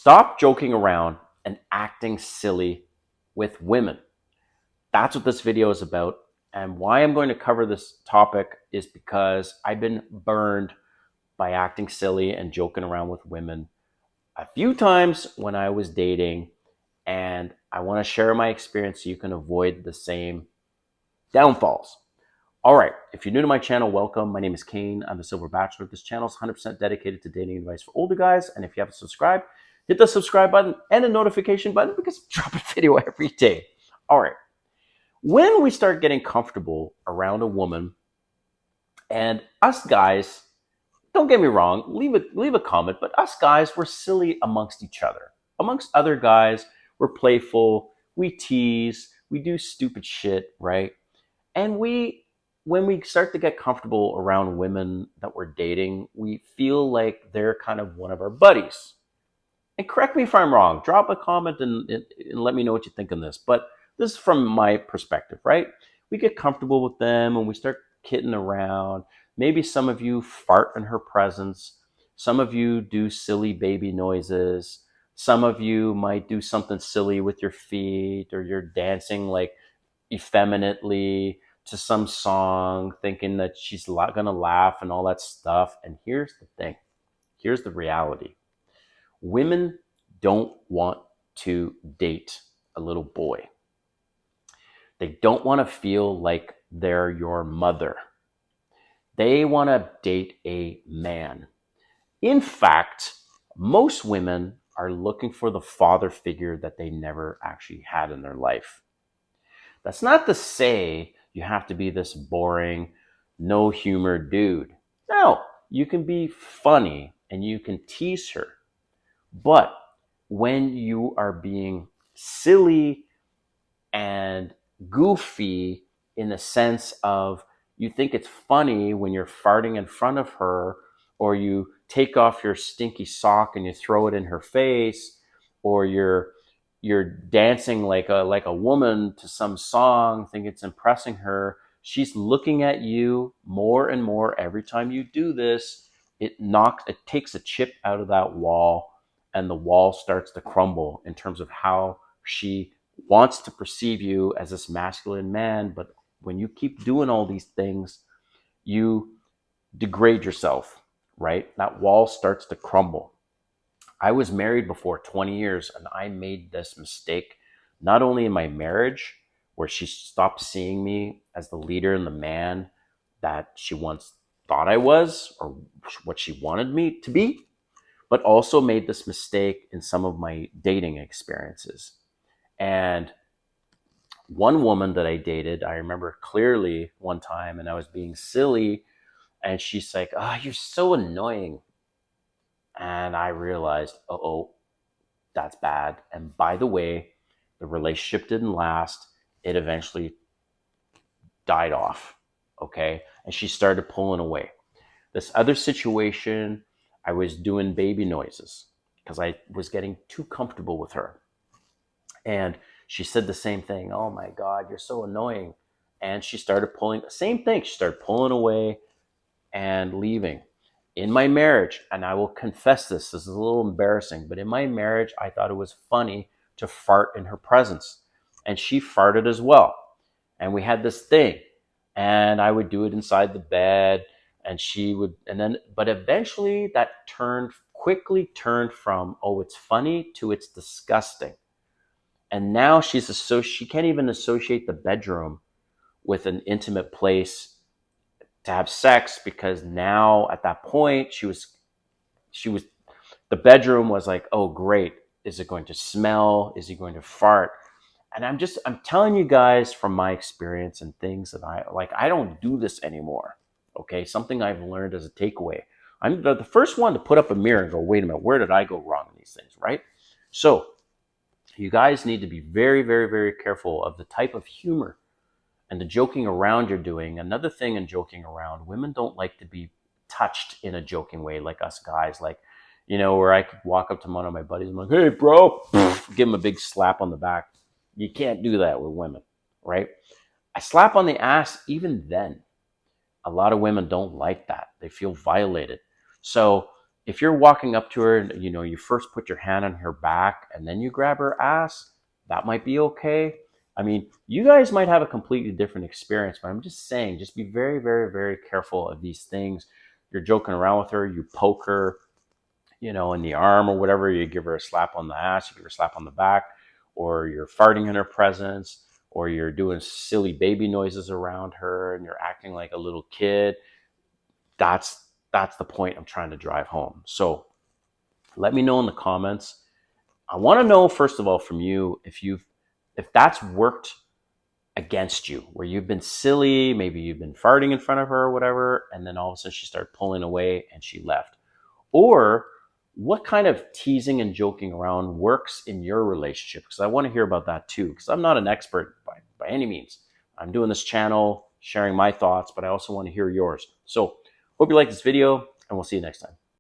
Stop joking around and acting silly with women. That's what this video is about. And why I'm going to cover this topic is because I've been burned by acting silly and joking around with women a few times when I was dating. And I want to share my experience so you can avoid the same downfalls. All right, if you're new to my channel, welcome. My name is Kane. I'm a Silver Bachelor. This channel is 100% dedicated to dating advice for older guys. And if you haven't subscribed, hit the subscribe button and the notification button because I drop a video every day. All right, when we start getting comfortable around a woman, and us guys, don't get me wrong, leave a comment, but us guys, we're silly amongst each other. Amongst other guys, we're playful, we tease, we do stupid shit, right? And when we start to get comfortable around women that we're dating, we feel like they're kind of one of our buddies. And correct me if I'm wrong, drop a comment and let me know what you think on this. But this is from my perspective, right? We get comfortable with them and we start kidding around. Maybe some of you fart in her presence. Some of you do silly baby noises. Some of you might do something silly with your feet, or you're dancing like effeminately to some song, thinking that she's gonna laugh and all that stuff. And here's the thing. Here's the reality. Women don't want to date a little boy. They don't want to feel like they're your mother. They want to date a man. In fact, most women are looking for the father figure that they never actually had in their life. That's not to say you have to be this boring, no humor dude. No, you can be funny and you can tease her. But when you are being silly and goofy in the sense of you think it's funny when you're farting in front of her, or you take off your stinky sock and you throw it in her face, or you're dancing like a woman to some song, think it's impressing her. She's looking at you more and more every time you do this. It takes a chip out of that wall, and the wall starts to crumble in terms of how she wants to perceive you as this masculine man. But when you keep doing all these things, you degrade yourself, right? That wall starts to crumble. I was married before 20 years, and I made this mistake not only in my marriage, where she stopped seeing me as the leader and the man that she once thought I was, or what she wanted me to be, but also made this mistake in some of my dating experiences. And one woman that I dated, I remember clearly one time, and I was being silly, and she's like, "Oh, you're so annoying." And I realized, oh, that's bad. And by the way, the relationship didn't last. It eventually died off. Okay. And she started pulling away. This other situation, I was doing baby noises because I was getting too comfortable with her. And she said the same thing. "Oh my God, you're so annoying." And she started pulling, same thing. She started pulling away and leaving. In my marriage, and I will confess this is a little embarrassing, but in my marriage, I thought it was funny to fart in her presence. And she farted as well. And we had this thing. And I would do it inside the bed. And she would, but eventually that quickly turned from, oh, it's funny, to it's disgusting. And now she can't even associate the bedroom with an intimate place to have sex, because now at that point she was the bedroom was like, oh great, is it going to smell, is he going to fart? And I'm telling you guys from my experience and things that I don't do this anymore. Okay, something I've learned as a takeaway. I'm the first one to put up a mirror and go, wait a minute, where did I go wrong in these things, right? So you guys need to be very, very, very careful of the type of humor and the joking around you're doing. Another thing in joking around, women don't like to be touched in a joking way like us guys. Like, where I could walk up to one of my buddies and I'm like, "Hey, bro," give him a big slap on the back. You can't do that with women, right? I slap on the ass, even then, a lot of women don't like that. They feel violated. So If you're walking up to her and you first put your hand on her back and then you grab her ass, that might be okay. I mean, you guys might have a completely different experience, but I'm just saying, just be very, very, very careful of these things. You're joking around with her, you poke her, in the arm or whatever, you give her a slap on the ass, you give her a slap on the back, or you're farting in her presence, or you're doing silly baby noises around her and you're acting like a little kid. That's the point I'm trying to drive home. So let me know in the comments. I want to know, first of all, from you, if that's worked against you, where you've been silly, maybe you've been farting in front of her or whatever, and then all of a sudden she started pulling away and she left. Or what kind of teasing and joking around works in your relationship? Because I want to hear about that too, because I'm not an expert by any means. I'm doing this channel, sharing my thoughts, but I also want to hear yours. So hope you like this video, and we'll see you next time.